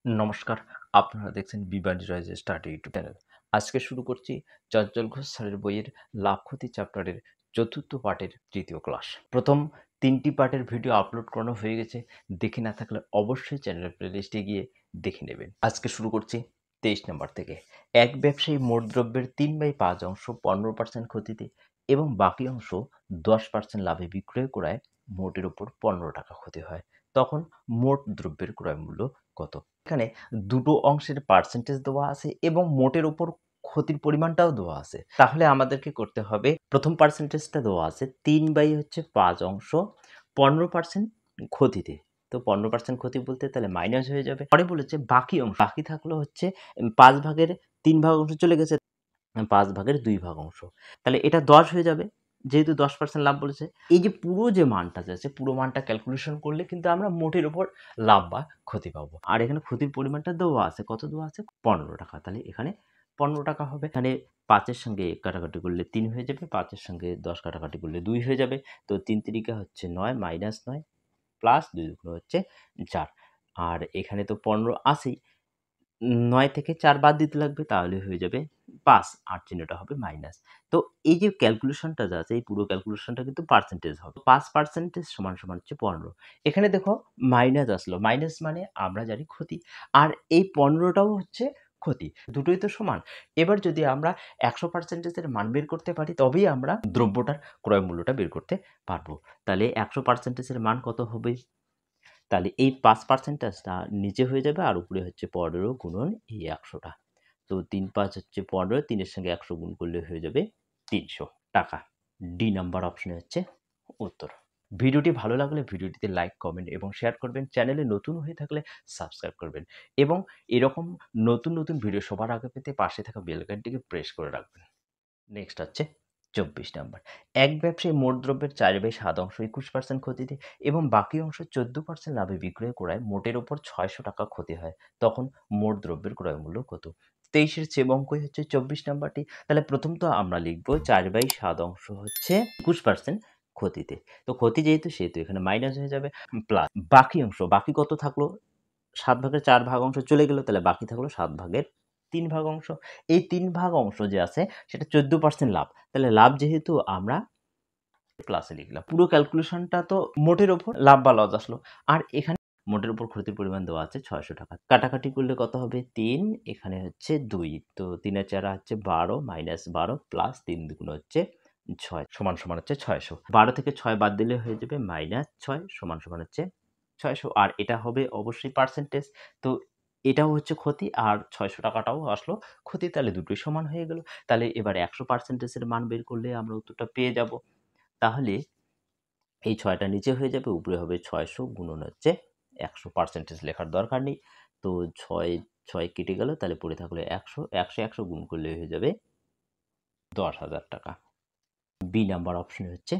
নমস্কার, আপনারা দেখছেন বিবান জয়েস স্টাডি ইউটিউব চ্যানেল। আজকে শুরু করছি চঞ্চল ঘোষ স্যারের বইয়ের লাভ ক্ষতি চ্যাপ্টারের ৪র্থ পার্টের ৩য় ক্লাস। প্রথম ৩টি পার্টের ভিডিও আপলোড করানো হয়ে গেছে। দেখে না থাকলে অবশ্যই চ্যানেলের প্লেলিস্টে গিয়ে দেখে নেবেন। আজকে শুরু করছি ২৩ নম্বর থেকে। এক ব্যবসায়ী মোট দ্রব্যের ৩/৫ অংশ ১৫% ক্ষতিতে এবং বাকি অংশ ১০% লাভে বিক্রয় করায় মোটের উপর ১৫ টাকা ক্ষতি হয়। তখন মোট দ্রব্যের ক্রয় মূল্য কত? এখানে দুটো অংশের পার্সেন্টেজ দেওয়া আছে এবং মোটের উপর ক্ষতির পরিমাণটাও দেওয়া আছে। তাহলে আমাদেরকে করতে হবে, প্রথম পার্সেন্টেজটা দেওয়া আছে ৩/৫ অংশ ১৫% ক্ষতিতে। তো ১৫% ক্ষতি বলতে তাহলে মাইনাস হয়ে যাবে। পরে বলেছে বাকি অংশ, বাকি থাকলো হচ্ছে ৫ ভাগের ৩ ভাগ অংশ চলে গেছে, ৫ ভাগের ২ ভাগ অংশ। তাহলে এটা ১০ হয়ে যাবে, যেহেতু ১০% লাভ বলেছে। এই যে পুরো যে মানটা আছে, পুরো মানটা ক্যালকুলেশন করলে কিন্তু আমরা মোটের উপর লাভ বা ক্ষতি পাবো। আর এখানে ক্ষতির পরিমাণটা দেওয়া আছে, কত দেওয়া আছে? ১৫ টাকা। তাহলে এখানে ১৫ টাকা হবে। এখানে ৫ এর সঙ্গে কাটাকাটি করলে ৩ হয়ে যাবে, ৫ এর সঙ্গে ১০ কাটাকাটি করলে ২ হয়ে যাবে। তো ৩ তিরিকা হচ্ছে ৯ মাইনাস ৯ প্লাস ২ দুগুণ হচ্ছে ৪। আর এখানে তো ১৫ আছেই, ৯ থেকে ৪ বাদ দিতে লাগবে, তাহলে হয়ে যাবে ৫, আর চিহ্নটা হবে মাইনাস। তো এই যে ক্যালকুলেশনটা যা আছে, এই পুরো ক্যালকুলেশনটা কিন্তু পার্সেন্টেজ হবে। ৫% সমান হচ্ছে ১৫। এখানে দেখো মাইনাস আসলো, মাইনাস মানে আমরা জানি ক্ষতি, আর এই ১৫টাও হচ্ছে ক্ষতি, দুটোই তো সমান। এবার যদি আমরা ১০০%-এর মান বের করতে পারি, তবেই আমরা দ্রব্যটার ক্রয় মূল্যটা বের করতে পারবো। তাহলে ১০০%-এর মান কত হবে? তাহলে এই ৫%টা নিচে হয়ে যাবে, আর উপরে হচ্ছে ১৫ গুণন এই ১০০টা। তো ৩/৫ হচ্ছে ১৫, ৩-এর সঙ্গে ১০০ গুণ করলে হয়ে যাবে ৩০০ টাকা। ডি নাম্বার অপশনে হচ্ছে উত্তর। ভিডিওটি ভালো লাগলে ভিডিওটিতে লাইক, কমেন্ট এবং শেয়ার করবেন। চ্যানেলে নতুন হয়ে থাকলে সাবস্ক্রাইব করবেন এবং এরকম নতুন ভিডিও সবার আগে পেতে পাশে থাকা বেল আইকনটিকে প্রেস করে রাখবেন। নেক্সট হচ্ছে ২৪ নাম্বার। এক ব্যবসায়ী মোট দ্রব্যের ৪/৭ অংশ ২১% ক্ষতিতে এবং বাকি অংশ ১৪% লাভে বিক্রয় করায় মোটের উপর ৬০০ টাকা ক্ষতি হয়। তখন মোট দ্রব্যের ক্রয় মূল্য কত? ২৩-এর সেম অঙ্কই হচ্ছে ২৪ নাম্বারটি। তাহলে প্রথম তো আমরা লিখব ৪/৭ অংশ হচ্ছে ২১% ক্ষতিতে। তো ক্ষতি যেহেতু, সেহেতু এখানে মাইনাস হয়ে যাবে, প্লাস বাকি অংশ, বাকি কত থাকলো? ৭ ভাগের ৪ ভাগ অংশ চলে গেল, তাহলে বাকি থাকলো ৭ ভাগের ৩ ভাগ অংশ। এই ৩ ভাগ অংশ যে আছে সেটা ১৪% লাভ। তাহলে লাভ যেহেতু, আমরা প্লাসে লিখলাম। পুরো ক্যালকুলেশনটা তো মোটের ওপর লাভ বা লস আসলো। আর এখানে মোটের উপর ক্ষতির পরিমাণ দেওয়া আছে ৬০০ টাকা। কাটাকাটি করলে কত হবে? ৩, এখানে হচ্ছে ২। তো ৩ আর ৪ হচ্ছে ১২ মাইনাস ১২ প্লাস ৩ দুগুণ হচ্ছে ৬ সমান হচ্ছে ৬০০। ১২ থেকে ৬ বাদ দিলে হয়ে যাবে মাইনাস ৬ সমান হচ্ছে ৬০০। আর এটা হবে অবশ্যই পার্সেন্টেজ। তো এটাও হচ্ছে ক্ষতি, আর ৬০০ টাকাটাও আসলো ক্ষতি, তাহলে দুটোই সমান হয়ে গেল। তাহলে এবার ১০০%-এর মান বের করলে আমরা উত্তরটা পেয়ে যাব। তাহলে এই ৬টা নিচে হয়ে যাবে, উপরে হবে ৬০০ গুণন হচ্ছে ১০০, লেখার দরকার নেই। তো ৬ কেটে গেল, তাহলে পড়ে থাকলো ১০০, ১০০ গুণ করলে হয়ে যাবে ১০,০০০ টাকা। বি নাম্বার অপশনে হচ্ছে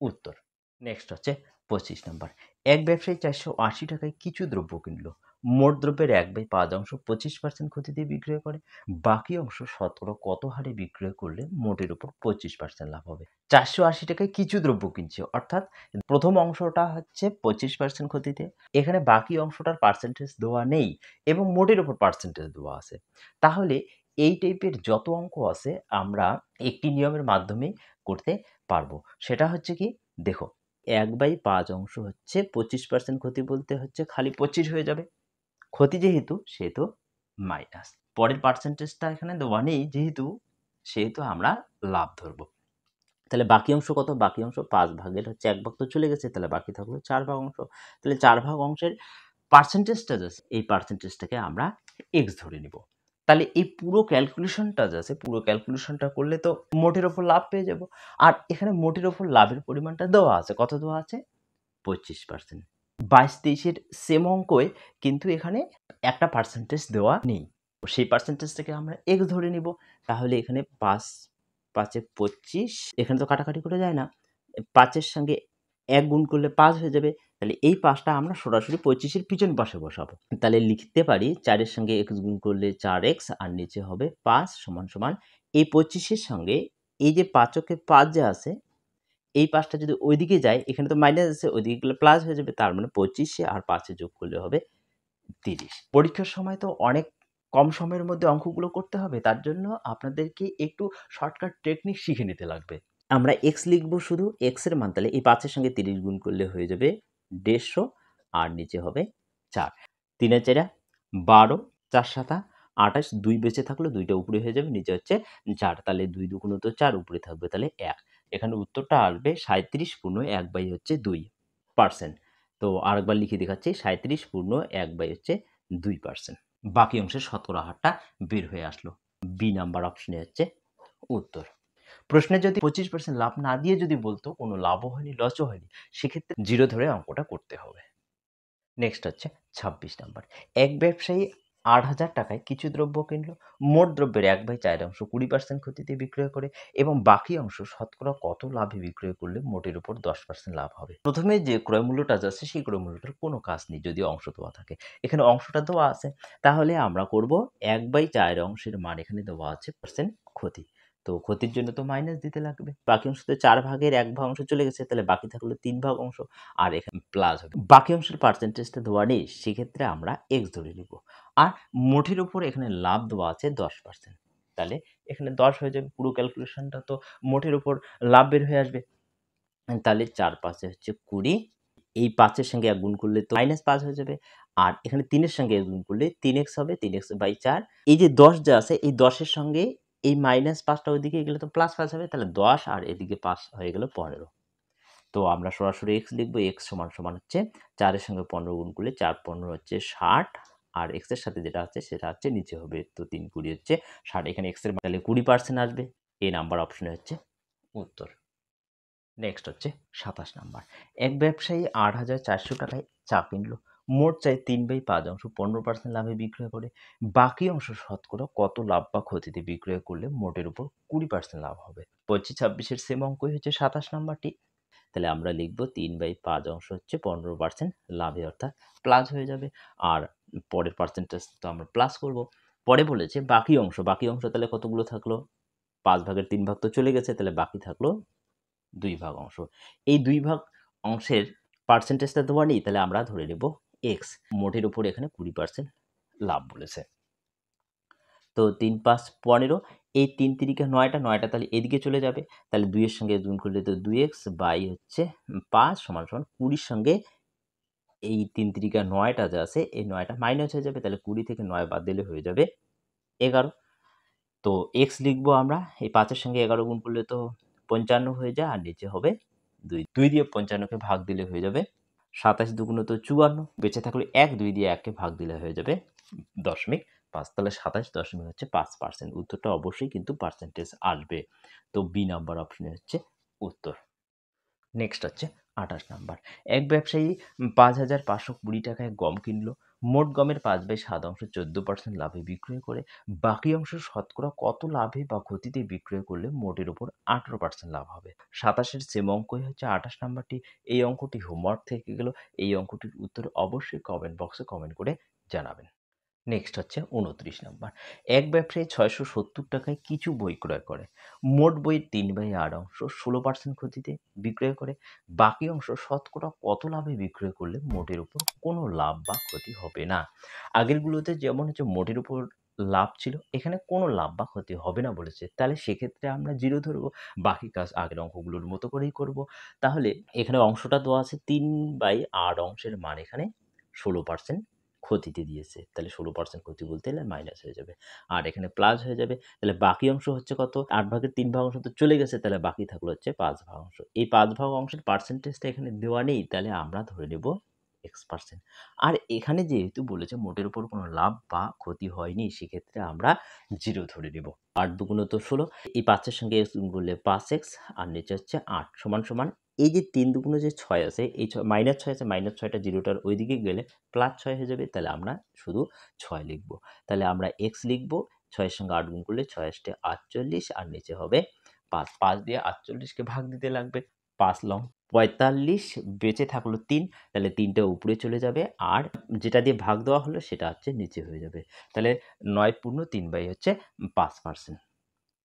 উত্তর। নেক্সট হচ্ছে ২৫ নাম্বার। এক ব্যবসায়ী ৪৮০ টাকায় কিছু দ্রব্য কিনল। মোট দ্রব্যের ১/৫ অংশ ২৫% ক্ষতি দিয়ে বিক্রয় করে। বাকি অংশ শতকরা কত হারে বিক্রয় করলে মোটের উপর ২৫% লাভ হবে? ৪৮০ টাকায় কিছু দ্রব্য কিনছে, অর্থাৎ প্রথম অংশটা হচ্ছে ২৫% ক্ষতিতে, এখানে বাকি অংশটার পার্সেন্টেজ দেওয়া নেই এবং মোটের উপর পার্সেন্টেজ দেওয়া আছে। তাহলে এই টাইপের যত অঙ্ক আছে আমরা একটি নিয়মের মাধ্যমেই করতে পারবো। সেটা হচ্ছে কি, দেখো ১/৫ অংশ হচ্ছে ২৫% ক্ষতি বলতে হচ্ছে খালি ২৫ হয়ে যাবে। ক্ষতি যেহেতু, সেহেতু মাইনাস। পরের পার্সেন্টেজটা এখানে দেওয়া নেই যেহেতু, সেহেতু আমরা লাভ ধরব। তাহলে বাকি অংশ কত? বাকি অংশ ৫ ভাগের হচ্ছে ১ ভাগ তো চলে গেছে, তাহলে বাকি থাকলো ৪ ভাগ অংশ। তাহলে ৪ ভাগ অংশের পার্সেন্টেজটা যে আছে, এই পার্সেন্টেজটাকে আমরা x ধরে নিব। তাহলে এই পুরো ক্যালকুলেশনটা যে আছে, পুরো ক্যালকুলেশনটা করলে তো মোটের ওপর লাভ পেয়ে যাব। আর এখানে মোটের ওপর লাভের পরিমাণটা দেওয়া আছে, কত দেওয়া আছে? ২৫%। ২২-২৩-এর সেম অঙ্কই, কিন্তু এখানে একটা পার্সেন্টেজ দেওয়া নেই। সেই পার্সেন্টেজটাকে আমরা x ধরে নিব। তাহলে এখানে ৫, ৫ এ ২৫, এখানে তো কাটাকাটি করে যায় না। ৫ এর সঙ্গে ১ গুণ করলে ৫ হয়ে যাবে। তাহলে এই ৫টা আমরা সরাসরি ২৫-এর পিছন পাশে বসাবো। তাহলে লিখতে পারি ৪ এর সঙ্গে x গুণ করলে ৪x, আর নিচে হবে ৫ সমান এই ২৫-এর সঙ্গে এই যে ৫-কে ৫ যে আছে, এই ৫টা যদি ওইদিকে যায়, এখানে তো মাইনাস আছে, ওইদিকে গেলে প্লাস হয়ে যাবে। তার মানে ২৫-এ আর ৫-এ যোগ করলে হবে 30। পরীক্ষার সময় তো অনেক কম সময়ের মধ্যে অঙ্কগুলো করতে হবে। তার জন্য আপনাদেরকে একটু শর্টকাট টেকনিক শিখে নিতে লাগবে। আমরা x লিখব শুধু x এর মান তাহলে এই ৫ এর সঙ্গে ৩০ গুণ করলে হয়ে যাবে ১৫০ আর নিচে হবে ৪। ৩ এর ৪ ১২, ৪ ৭ ২৮, ২ বেঁচে থাকলো ২ টা উপরে হয়ে যাবে, নিচে হচ্ছে ৪। তাহলে ২ দুগুণ তো ৪, উপরে থাকবে তাহলে ১। এখানে উত্তরটা আসবে ৩৭ পূর্ণ ১ বাই হচ্ছে 2%। তো আরেকবার লিখে দেখাচ্ছি ৩৭ পূর্ণ ১ বাই হচ্ছে 2%। বাকি অংশের শতকরা হারটা বের হয়ে আসলো। বি নাম্বার অপশনে হচ্ছে উত্তর। প্রশ্নে যদি 25% লাভ না দিয়ে যদি বলতো কোনো লাভও হয়নি, লসও হয়নি, সেক্ষেত্রে 0 ধরে অঙ্কটা করতে হবে। নেক্সট হচ্ছে 26 নাম্বার। এক ব্যবসায়ী ৮,০০০ টাকায় কিছু দ্রব্য কিনল। মোট দ্রব্যের 1/4 20% ক্ষতিতে বিক্রয় করে এবং বাকি অংশ শতকরা কত লাভে বিক্রয় করলে মোটের উপর 10% লাভ হবে? প্রথমে যে ক্রয় মূল্যটা যাচ্ছে সেই ক্রয় মূল্যটার কোনো কাজ নেই যদি অংশ দেওয়া থাকে। এখানে অংশটা দেওয়া আছে। তাহলে আমরা করব 1/4 অংশের মান এখানে দেওয়া আছে পার্সেন্ট ক্ষতি। তো ক্ষতির জন্য তো মাইনাস দিতে লাগবে। বাকি অংশ তো 4 ভাগের 1 ভাগ অংশ চলে গেছে, তাহলে বাকি থাকলো 3 ভাগ অংশ আর এখানে প্লাস হবে। বাকি অংশের পার্সেন্টেজটা দেওয়া নেই, সেক্ষেত্রে আমরা x ধরে নিব। আর মোটের উপর এখানে লাভ দেওয়া আছে 10%। তাহলে এখানে 10 হয়ে যাবে। পুরো ক্যালকুলেশনটা তো মোটের উপর লাভ বের হয়ে আসবে। তাহলে 4 5 এ হচ্ছে 20। এই 5 এর সঙ্গে 1 গুণ করলে তো -5 হয়ে যাবে। আর এখানে 3 এর সঙ্গে 1 গুণ করলে 3x হবে, 3x/4। এই যে 10 যা আছে এই 10 এর সঙ্গে এই -5 টা ওইদিকে গেলে তো +5 হবে। তাহলে 10 আর এদিকে 5 হয়ে গেল 15। তো আমরা সরাসরি x লিখব। x সমান হচ্ছে 4 এর সঙ্গে 15 গুণ করলে 4 15 হচ্ছে 60 আর x এর সাথে যেটা আছে সেটা হচ্ছে নিচে হবে। তো 3 20 হচ্ছে 60। এখানে x এর মান তাহলে 20% আসবে। এই নাম্বার অপশনে হচ্ছে উত্তর। নেক্সট হচ্ছে 27 নাম্বার। এক ব্যবসায়ী ৮,৪০০ টাকায় চা কিনল। মোট চাই 3/5 15% লাভে বিক্রয় করে। বাকি অংশ শতকরা কত লাভ বা ক্ষতিতে বিক্রয় করলে মোটের উপর 20% লাভ হবে? 25 26 এর সেম অঙ্কই হচ্ছে 27 নাম্বারটি। তাহলে আমরা লিখব 3/5 অংশ হচ্ছে 15% লাভে, অর্থাৎ প্লাস হয়ে যাবে। আর পরের পার্সেন্টেজ তো আমরা প্লাস করব। পরে বলেছে বাকি অংশ তাহলে কতগুলো থাকলো? 5 ভাগের 3 ভাগ তো চলে গেছে, তাহলে বাকি থাকলো 2 ভাগ অংশ। এই 2 ভাগ অংশের পার্সেন্টেজটা দেওয়া নেই, তাহলে আমরা ধরে নেব x। মোটের উপর এখানে 20% লাভ বলেছে। তো ৩ ৫ 15, এই ৩ তিরিকা ৯টা, ৯টা তাহলে এদিকে চলে যাবে। তাহলে ২ এর সঙ্গে গুণ করলে তো 2x বাই হচ্ছে 5 সমান 20 র সঙ্গে এই ৩ তিরিকা ৯টা যা আছে এই ৯টা মাইনাস হয়ে যাবে। তাহলে 20 থেকে 9 বাদ দিলে হয়ে যাবে 11। তো x লিখবো আমরা। এই ৫ এর সঙ্গে 11 গুণ করলে তো 55 হয়ে যায় আর নিচে হবে ২। ২ দিয়ে 55 কে ভাগ দিলে হয়ে যাবে ২৭ দুগুণ তো ৫৪। বেঁচে থাকলে ১, ২ দিয়ে ১ কে ভাগ দিলে হয়ে যাবে ০.৫। তাহলে ২৭ হচ্ছে ৫%। উত্তরটা অবশ্যই কিন্তু পার্সেন্টেজ আসবে। তো বি নাম্বার অপশনে হচ্ছে উত্তর। নেক্সট হচ্ছে ২৮ নাম্বার। এক ব্যবসায়ী ৫,৫২০ টাকায় গম কিনল। মোট গমের ৫/৭ 14% লাভে বিক্রয় করে। বাকি অংশ শতকরা কত লাভে বা ক্ষতিতে বিক্রয় করলে মোটের উপর 18% লাভ হবে? ২৭ এর সেম অঙ্কই হচ্ছে ২৮ নাম্বারটি। এই অঙ্কটি হোমওয়ার্ক থেকে গেল। এই অঙ্কটির উত্তর অবশ্যই কমেন্ট বক্সে কমেন্ট করে জানাবেন। নেক্সট হচ্ছে ২৯ নাম্বার। এক ব্যবসায়ী ৬৭০ টাকায় কিছু বই ক্রয় করে। মোট বইয়ের ৩/৮ অংশ 16% ক্ষতিতে বিক্রয় করে। বাকি অংশ শতকরা কত লাভে বিক্রয় করলে মোটের উপর কোনো লাভ বা ক্ষতি হবে না? আগেরগুলোতে যেমন হচ্ছে মোটের উপর লাভ ছিল, এখানে কোনো লাভ বা ক্ষতি হবে না বলেছে। তাহলে সেক্ষেত্রে আমরা 0 ধরবো। বাকি কাজ আগের অঙ্কগুলোর মতো করেই করব। তাহলে এখানে অংশটা দেওয়া আছে 3/8 অংশের মান এখানে 16% ক্ষতিতে দিয়েছে। তাহলে 16% ক্ষতি বলতে গেলে মাইনাস হয়ে যাবে। আর এখানে প্লাস হয়ে যাবে। তাহলে বাকি অংশ হচ্ছে কত? ৮ ভাগের ৩ ভাগ অংশ তো চলে গেছে। তাহলে বাকি থাকলো হচ্ছে ৫ ভাগ অংশ। এই ৫ ভাগ অংশের পার্সেন্টেজটা এখানে দেওয়া নেই। তাহলে আমরা ধরে নেব x%। আর এখানে যেহেতু বলেছে মোটের উপর কোনো লাভ বা ক্ষতি হয়নি, সেক্ষেত্রে আমরা 0 ধরে নেব। ৮ দুগুণ তো 16। এই ৫ এর সঙ্গে x গুণ করলে 5x আর নিচে হচ্ছে ৮ সমান এই যে ৩ দুগুণ যে ৬ আছে, এই -৬ আছে, -৬ টা 0 টার ওইদিকে গেলে +৬ হয়ে যাবে। তাহলে আমরা শুধু ৬ লিখব। তাহলে আমরা x লিখব। ৬ এর সঙ্গে ৮ গুণ করলে ৬ আষ্টে ৪৮ আর নিচে হবে ৫। ৫ দিয়ে ৪৮ কে ভাগ দিতে লাগবে। ৫ লং ৪৫, বেঁচে থাকলো ৩। তাহলে ৩ টা উপরে চলে যাবে আর যেটা দিয়ে ভাগ দেওয়া হলো সেটা হচ্ছে নিচে হয়ে যাবে। তাহলে ৯ পূর্ণ ৩ হচ্ছে ৫%।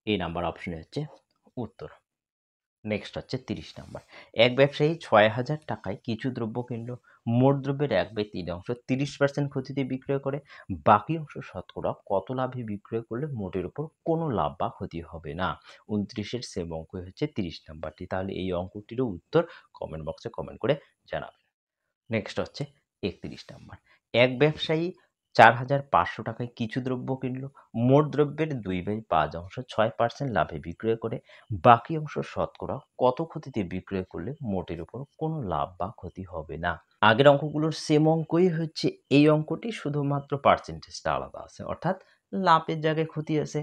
এই নাম্বার অপশনে হচ্ছে উত্তর। নেক্সট হচ্ছে ৩০ নাম্বার। এক ব্যবসায়ী ৬,০০০ টাকায় কিছু দ্রব্য কিনল। মোট দ্রব্যের 1/3 অংশ 30% ক্ষতিতে বিক্রয় করে বাকি অংশ শতকরা কত লাভে বিক্রয় করলে মোটের উপর কোনো লাভ বা ক্ষতি হবে না। 29-এর সেম অঙ্কই হচ্ছে 30 নাম্বারটি। তাহলে এই অঙ্কটিরও উত্তর কমেন্ট বক্সে কমেন্ট করে জানাবেন। নেক্সট হচ্ছে 31 নাম্বার। এক ব্যবসায়ী 4,500 টাকায় কিছু দ্রব্য কিনল। মোট দ্রব্যের 2/5 অংশ 6% লাভে বিক্রয় করে বাকি অংশ শতকরা কত ক্ষতিতে বিক্রয় করলে মোটের উপর কোনো লাভ বা ক্ষতি হবে না। আগের অঙ্কগুলোর সেম অঙ্কই হচ্ছে এই অঙ্কটি, শুধুমাত্র পার্সেন্টেজটা আলাদা আছে। অর্থাৎ লাভের জায়গায় ক্ষতি আছে,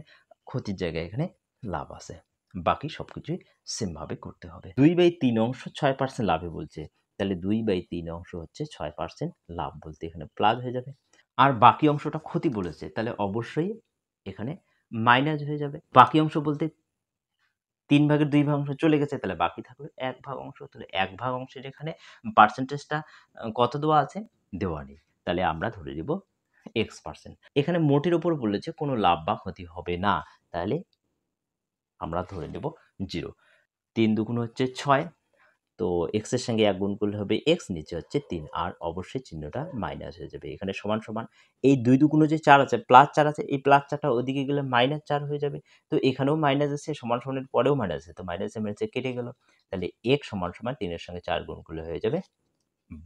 ক্ষতির জায়গায় এখানে লাভ আছে। বাকি সবকিছুই সেমভাবে করতে হবে। 2/3 অংশ 6% লাভে বলছে, তাহলে 2/3 অংশ হচ্ছে 6% লাভ বলতে এখানে প্লাস হয়ে যাবে। আর বাকি অংশটা ক্ষতি বলেছে, তাহলে অবশ্যই এখানে মাইনাস হয়ে যাবে। বাকি অংশ বলতে 3 ভাগের 2 ভাগ অংশ চলে গেছে, তাহলে বাকি থাকবে 1 ভাগ অংশ। তাহলে 1 ভাগ অংশের এখানে পার্সেন্টেজটা কত দেওয়া আছে? দেওয়া নেই। তাহলে আমরা ধরে নিব x%। এখানে মোটের উপর বলেছে কোনো লাভ বা ক্ষতি হবে না, তাহলে আমরা ধরে নেব 0। 3 দুগুণ হচ্ছে 6, তো x এর সঙ্গে 1 গুণ করলে হবে x, নিচে হচ্ছে 3, আর অবশ্যই চিহ্নটা মাইনাস হয়ে যাবে। এখানে সমান সমান এই 2 দুগুণ যে 4 আছে, প্লাস 4 আছে, এই প্লাস 4টা ওদিকে গেলে মাইনাস 4 হয়ে যাবে। তো এখানেও মাইনাস আছে, সমান সমানের পরেও মাইনাস আছে, তো মাইনাসে মাইনাসে কেটে গেল। তাহলে x সমান সমান 3 এর সঙ্গে 4 গুণ করলে হয়ে যাবে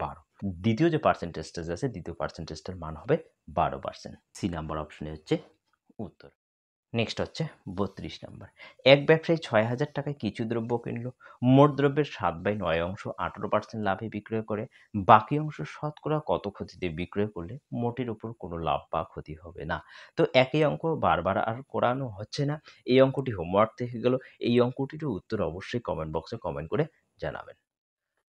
12। দ্বিতীয় যে পার্সেন্টেজটা আছে, দ্বিতীয় পার্সেন্টেজটার মান হবে 12%। সি নাম্বার অপশনে হচ্ছে উত্তর। নেক্সট হচ্ছে 32 নাম্বার। এক ব্যবসায়ী 6,000 টাকায় কিছু দ্রব্য কিনল। মোট দ্রব্যের 7/9 অংশ 18% লাভে বিক্রয় করে বাকি অংশ শতকরা কত ক্ষতিতে বিক্রয় করলে মোটের উপর কোনো লাভ বা ক্ষতি হবে না। তো একই অঙ্ক বারবার আর করানো হচ্ছে না। এই অঙ্কটি হোমওয়ার্ক থেকে গেল। এই অঙ্কটিরও উত্তর অবশ্যই কমেন্ট বক্সে কমেন্ট করে জানাবেন।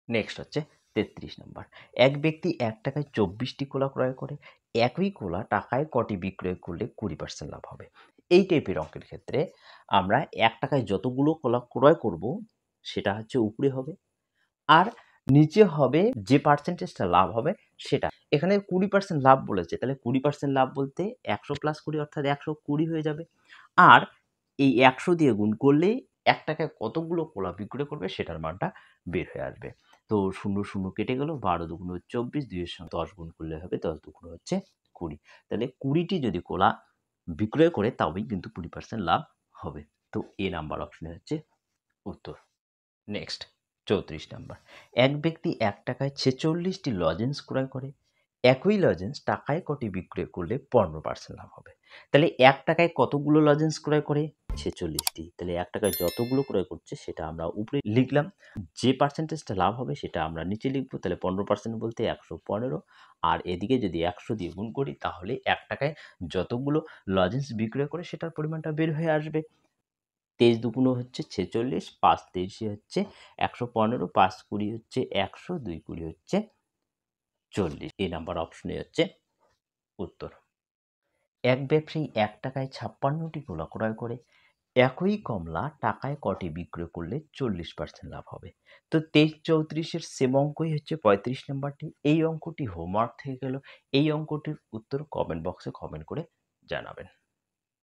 নেক্সট হচ্ছে 33 নাম্বার। এক ব্যক্তি 1 টাকায় 24টি কলা ক্রয় করে। একই কলা টাকায় কটি বিক্রয় করলে 20% লাভ হবে? এই টাইপের অঙ্কের ক্ষেত্রে আমরা 1 টাকায় যতগুলো কলা ক্রয় করব সেটা হচ্ছে উপরে হবে, আর নিচে হবে যে পার্সেন্টেজটা লাভ হবে সেটা। এখানে 20% লাভ বলেছে, তাহলে 20% লাভ বলতে 100 প্লাস 20 অর্থাৎ 120 হয়ে যাবে। আর এই 100 দিয়ে গুণ করলেই 1 টাকায় কতগুলো কলা বিক্রয় করবে সেটার মানটা বের হয়ে আসবে। তো 0 0 কেটে গেল, 12 দুগুণ 24, 2 এর সঙ্গে 10 গুণ করলে হবে 10 দুগুণ হচ্ছে 20। তাহলে 20টি যদি কলা বিক্রয় করে তবেই কিন্তু 20% লাভ হবে। তো এ নাম্বার অপশনে হচ্ছে উত্তর। Next 34 number. এক ব্যক্তি 1 টাকায় 46টি লজেন্স ক্রয় করে। একই লজেন্স টাকায় কটি বিক্রয় করলে 15% লাভ হবে? তাহলে 1 টাকায় কতগুলো লজেন্স ক্রয় করে? 46টি। তাহলে 1 টাকায় যতগুলো ক্রয় করছে সেটা আমরা উপরে লিখলাম। যে পার্সেন্টেজটা লাভ হবে সেটা আমরা নিচে লিখব। তাহলে 15% বলতে 115, আর এদিকে যদি 100 দিয়ে গুণ করি তাহলে 1 টাকায় যতগুলো লজেন্স বিক্রয় করে সেটার পরিমাণটা বের হয়ে আসবে। 23 দুগুণ হচ্ছে 46, 5 23 হচ্ছে 115, 5 20 হচ্ছে 100, 2 20 হচ্ছে 40। এই নাম্বার অপশনে হচ্ছে উত্তর। এক ব্যবসায়ী 1 টাকায় 56টি কলা ক্রয় করে। একই কমলা টাকায় কটি বিক্রয় করলে 40% লাভ হবে? তো 23-34-এর সেম অঙ্কই হচ্ছে 35 নাম্বারটি। এই অঙ্কটি হোমওয়ার্ক থেকে গেল। এই অঙ্কটির উত্তর কমেন্ট বক্সে কমেন্ট করে জানাবেন।